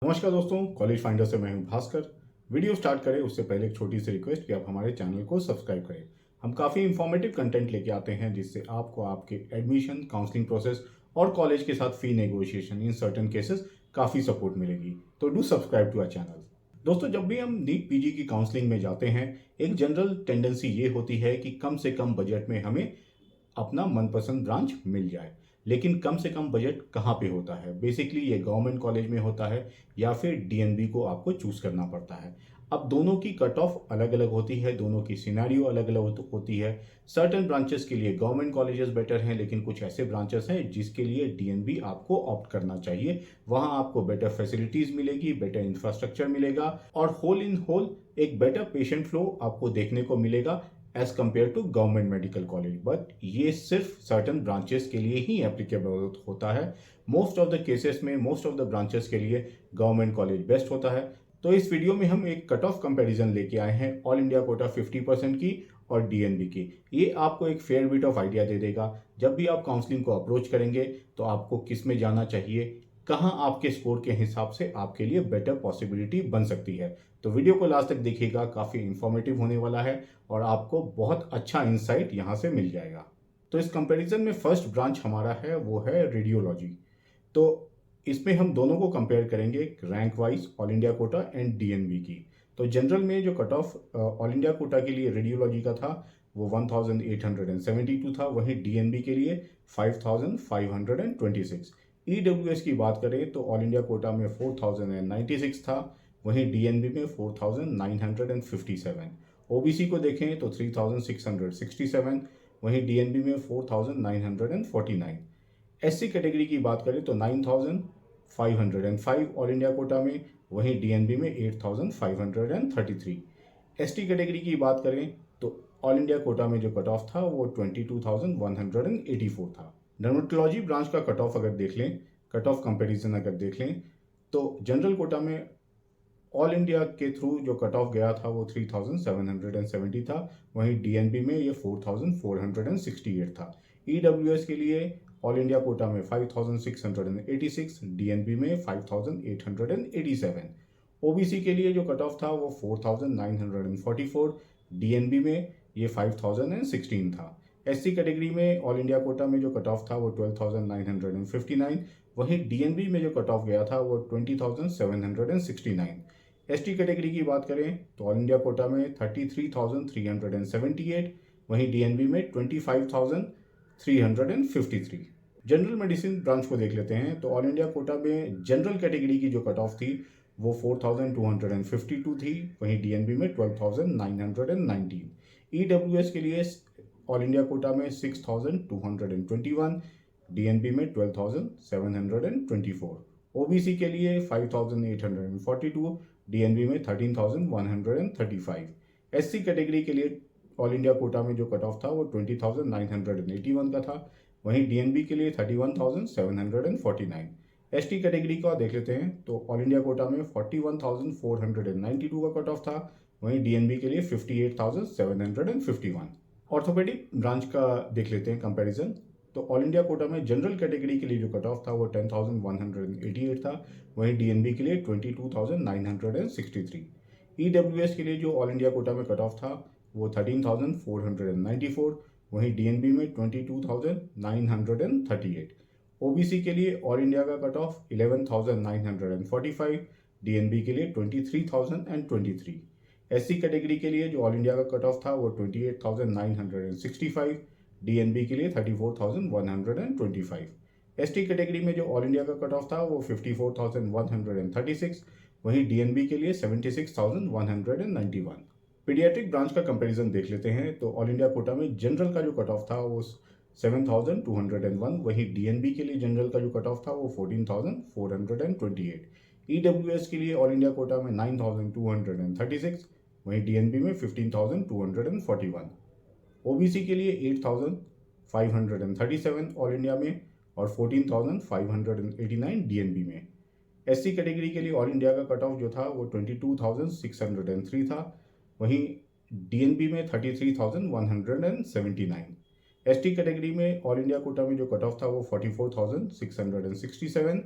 नमस्कार दोस्तों, college finder से मैं हूं भास्कर। वीडियो स्टार्ट करें उससे पहले एक छोटी सी रिक्वेस्ट कि आप हमारे चैनल को सब्सक्राइब करें। हम काफ़ी इंफॉर्मेटिव कंटेंट लेके आते हैं जिससे आपको आपके एडमिशन, काउंसलिंग प्रोसेस और कॉलेज के साथ fee negotiation in certain cases काफ़ी सपोर्ट मिलेगी। तो do subscribe to our channel. दोस्तों, जब भी हम नीट पीजी की काउंसलिंग में जाते हैं, एक जनरल टेंडेंसी ये होती है कि कम से कम बजट में हमें अपना मनपसंद ब्रांच मिल जाए। लेकिन कम से कम बजट कहाँ पे होता है? बेसिकली ये गवर्नमेंट कॉलेज में होता है या फिर डीएनबी को आपको चूज करना पड़ता है। अब दोनों की कट ऑफ अलग अलग होती है, दोनों की सिनेरियो अलग अलग होती है। सर्टेन ब्रांचेस के लिए गवर्नमेंट कॉलेजेस बेटर हैं, लेकिन कुछ ऐसे ब्रांचेस हैं जिसके लिए डीएनबी आपको ऑप्ट करना चाहिए। वहां आपको बेटर फैसिलिटीज मिलेगी, बेटर इंफ्रास्ट्रक्चर मिलेगा और होल इन होल एक बेटर पेशेंट फ्लो आपको देखने को मिलेगा as compare to government medical college. But ये सिर्फ सर्टन ब्रांचेस के लिए ही एप्लीकेबल होता है। मोस्ट ऑफ द केसेस में, मोस्ट ऑफ द ब्रांचेस के लिए गवर्नमेंट कॉलेज बेस्ट होता है। तो इस वीडियो में हम एक कट ऑफ कंपेरिजन लेके आए हैं, ऑल इंडिया कोटा 50% की और डीएनबी की। ये आपको एक फेयर बिट ऑफ आइडिया दे देगा जब भी आप काउंसलिंग को अप्रोच करेंगे तो आपको किस में जाना चाहिए, कहाँ आपके स्कोर के हिसाब से आपके लिए बेटर पॉसिबिलिटी बन सकती है। तो वीडियो को लास्ट तक देखिएगा, काफ़ी इंफॉर्मेटिव होने वाला है और आपको बहुत अच्छा इंसाइट यहाँ से मिल जाएगा। तो इस कंपैरिजन में फर्स्ट ब्रांच हमारा है वो है रेडियोलॉजी। तो इसमें हम दोनों को कंपेयर करेंगे rank wise, all India quota and DNB की। तो जनरल में जो cut off all India quota के लिए रेडियोलॉजी का था वो 1872 था, वहीं डीएनबी के लिए 5526। ईडब्ल्यूएस की बात करें तो ऑल इंडिया कोटा में 4096 था, वहीं डीएनबी में 4957। ओबीसी को देखें तो 3667, वहीं डीएनबी में 4949। एससी कैटेगरी की बात करें तो 9505 ऑल इंडिया कोटा में, वहीं डीएनबी में 8533। एसटी कैटेगरी की बात करें तो ऑल इंडिया कोटा में जो कट ऑफ था वो 22,184 था। डर्मेटोलॉजी ब्रांच का कट ऑफ अगर देख लें, कट ऑफ कंपेरिजन अगर देख लें, तो जनरल कोटा में ऑल इंडिया के थ्रू जो कट ऑफ गया था वो 3770 था, वहीं डीएनबी में ये 4468 था। ईडब्ल्यूएस के लिए ऑल इंडिया कोटा में 5686, डीएनबी में 5887। ओबीसी के लिए जो कट ऑफ था वो 4944, डीएनबी में ये 5016 था। एससी कैटेगरी में ऑल इंडिया कोटा में जो कट ऑफ था वो 12959, वहीं डीएनबी में जो कट ऑफ गया था वो 20769। एसटी कैटेगरी की बात करें तो ऑल इंडिया कोटा में 33,378, वहीं डीएनबी में 25,353। जनरल मेडिसिन ब्रांच को देख लेते हैं तो ऑल इंडिया कोटा में जनरल कैटेगरी की जो कट ऑफ थी वो 4252 थी, वहीं डीएनबी में 12,919। ईडब्ल्यूएस के लिए ऑल इंडिया कोटा में 6,221, डीएनबी में 12,724। ओबीसी के लिए 5,842, डीएनबी में 13,135। एससी कैटेगरी के लिए ऑल इंडिया कोटा में जो कट ऑफ था वो 20,981 का था, वहीं डीएनबी के लिए 31,749। एसटी कैटेगरी का देख लेते हैं तो ऑल इंडिया कोटा में 41,492 का कट ऑफ था, वहीं डीएनबी के लिए 58,751। ऑर्थोपेडिक ब्रांच का देख लेते हैं कंपैरिजन। तो ऑल इंडिया कोटा में जनरल कैटेगरी के लिए जो कट ऑफ था वो 10,188 था, वहीं डीएनबी के लिए 22,963। ईडब्ल्यूएस के लिए जो ऑल इंडिया कोटा में कट ऑफ था वो 13,494, वहीं डीएनबी में 22,938। ओबीसी के लिए ऑल इंडिया का कट ऑफ 11,945, डीएनबी के लिए 23,023। एससी कैटेगरी के लिए जो ऑल इंडिया का कट ऑफ था वो 28,965, डीएनबी के लिए 34,125। एसटी कैटेगरी में जो ऑल इंडिया का कट ऑफ था वो 54,136, वहीं डीएनबी के लिए 76,191। पीडियाट्रिक ब्रांच का कंपैरिजन देख लेते हैं तो ऑल इंडिया कोटा में जनरल का जो कट ऑफ था वो 7,201, वहीं डीएनबी के लिए जनरल का जो कट ऑफ था वो 14,428। ईडब्ल्यूएस के लिए ऑल इंडिया कोटा में 9,236, वहीं डीएनबी में 15,241। ओबीसी के लिए 8,537 ऑल इंडिया में और 14,589 डीएनबी में। एससी कैटेगरी के लिए ऑल इंडिया का कट ऑफ जो था वो 22,603 था, वहीं डीएनबी में 33,179। एसटी कैटेगरी में ऑल इंडिया कोटा में जो कट ऑफ था वो 44,667,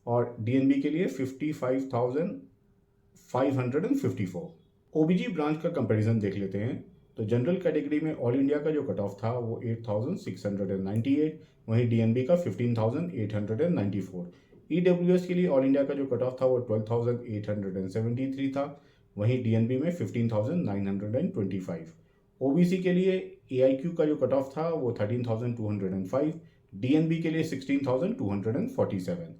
और डीएनबी के लिए 55,554। ओबीजी ब्रांच का कंपैरिजन देख लेते हैं। तो जनरल कैटेगरी में ऑल इंडिया का जो कट ऑफ था वो 8,698, वहीं डीएनबी का 15,894। ईडब्ल्यूएस के लिए ऑल इंडिया का जो कट ऑफ था वो 12,873 था, वहीं डीएनबी में 15,925। ओबीसी के लिए एआईक्यू का जो कट ऑफ था वो 13,205, डीएनबी के लिए 16,247।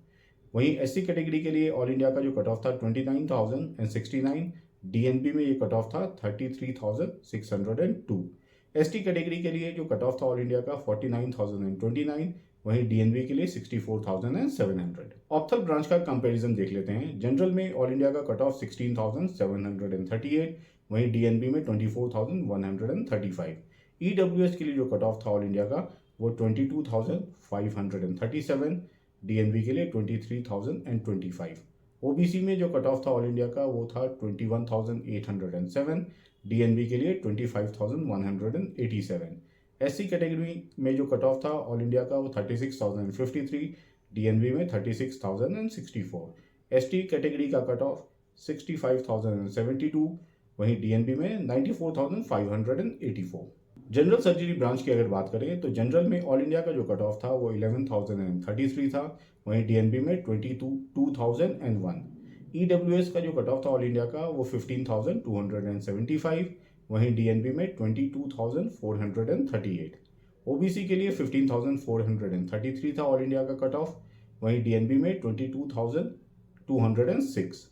वहीं एससी कैटेगरी के लिए ऑल इंडिया का जो कट ऑफ था 29,069, डीएनबी में ये कट ऑफ था 33,602। एसटी कैटेगरी के लिए जो कट ऑफ था ऑल इंडिया का 49,029, वहीं डीएनबी के लिए 64,700। ऑप्थल ब्रांच का कंपैरिजन देख लेते हैं। जनरल में ऑल इंडिया का कट ऑफ 16,738, वहीं डीएनबी में 24,135। ईडब्ल्यूएस के लिए जो कट ऑफ था ऑल इंडिया का वो 22,537, डीएनबी के लिए 23,025। ओबीसी में जो कट ऑफ था ऑल इंडिया का वो था 21,807, डीएनबी के लिए 25,187। एससी कैटेगरी में जो कट ऑफ था ऑल इंडिया का वो 36,053, डीएनबी में 36,064। एसटी कैटेगरी का कट ऑफ 65,072, वहीं डीएनबी में 94,584। जनरल सर्जरी ब्रांच की अगर बात करें तो जनरल में ऑल इंडिया का जो कट ऑफ था वो 11,033 था, वहीं डीएनबी में 22,001। ईडब्ल्यूएस का जो कट ऑफ था ऑल इंडिया का वो 15,275, वहीं डीएनबी में 22,438। ओबीसी के लिए 15,433 था ऑल इंडिया का कट ऑफ, वहीं डीएनबी में 22,206।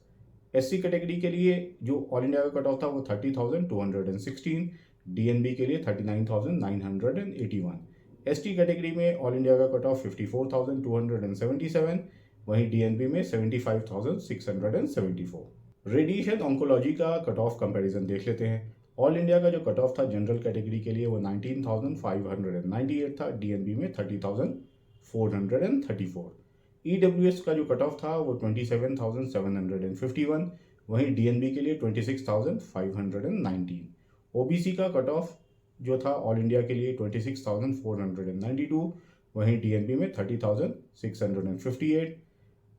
एससी कैटेगरी के लिए जो ऑल इंडिया का कट ऑफ था वो 30,216, डीएनबी के लिए 39,981। एसटी कैटेगरी में ऑल इंडिया का कट ऑफ 54,277, वहीं डीएनबी में 75,674। रेडिएशन ऑन्कोलॉजी का कट ऑफ कंपैरिजन देख लेते हैं। ऑल इंडिया का जो कट ऑफ था जनरल कैटेगरी के लिए वो 19,598 था, डीएनबी में 30,434। ईडब्ल्यूएस का जो कट ऑफ था वो 27,751, वहीं डीएनबी के लिए 26,519। ओबीसी का कट ऑफ जो था ऑल इंडिया के लिए 26,492, वहीं डीएनबी में 30,658।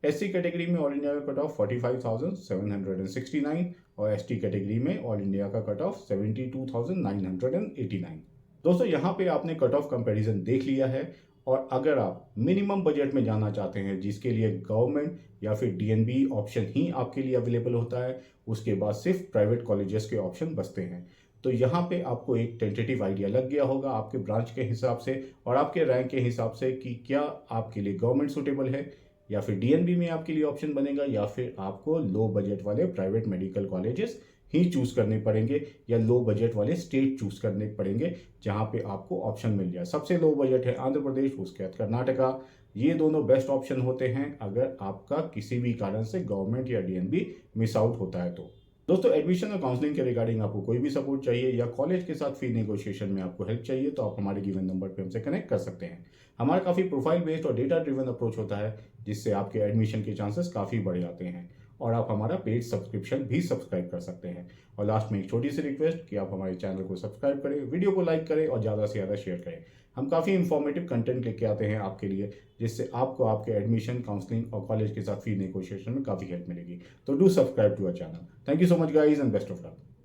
एससी कैटेगरी में ऑल इंडिया का कट ऑफ 45,769 और एसटी कैटेगरी में ऑल इंडिया का कट ऑफ 72,989। दोस्तों यहाँ पे आपने कट ऑफ कंपैरिजन देख लिया है, और अगर आप मिनिमम बजट में जाना चाहते हैं जिसके लिए गवर्नमेंट या फिर डीएनबी ऑप्शन ही आपके लिए अवेलेबल होता है, उसके बाद सिर्फ प्राइवेट कॉलेजेस के ऑप्शन बचते हैं, तो यहाँ पे आपको एक टेंटेटिव आइडिया लग गया होगा आपके ब्रांच के हिसाब से और आपके रैंक के हिसाब से कि क्या आपके लिए गवर्नमेंट सूटेबल है, या फिर डीएनबी में आपके लिए ऑप्शन बनेगा, या फिर आपको लो बजट वाले प्राइवेट मेडिकल कॉलेजेस ही चूज करने पड़ेंगे, या लो बजट वाले स्टेट चूज करने पड़ेंगे जहां पे आपको ऑप्शन मिल जाए। सबसे लो बजट है आंध्र प्रदेश, उसके बाद कर्नाटका। ये दोनों बेस्ट ऑप्शन होते हैं अगर आपका किसी भी कारण से गवर्नमेंट या डीएनबी मिस आउट होता है तो। दोस्तों एडमिशन और काउंसलिंग के रिगार्डिंग आपको कोई भी सपोर्ट चाहिए या कॉलेज के साथ फी नेगोशिएशन में आपको हेल्प चाहिए तो आप हमारे गिवन नंबर पे हमसे कनेक्ट कर सकते हैं। हमारा काफ़ी प्रोफाइल बेस्ड और डेटा ड्रिवन अप्रोच होता है जिससे आपके एडमिशन के चांसेस काफ़ी बढ़ जाते हैं, और आप हमारा पेड सब्सक्रिप्शन भी सब्सक्राइब कर सकते हैं। और लास्ट में एक छोटी सी रिक्वेस्ट कि आप हमारे चैनल को सब्सक्राइब करें, वीडियो को लाइक करें और ज़्यादा से ज़्यादा शेयर करें। हम काफ़ी इंफॉर्मेटिव कंटेंट लेके आते हैं आपके लिए, जिससे आपको आपके एडमिशन, काउंसलिंग और कॉलेज के साथ फी नेगोशिएशन में काफ़ी हेल्प मिलेगी। तो do subscribe to our channel. Thank you so much guys and best of luck.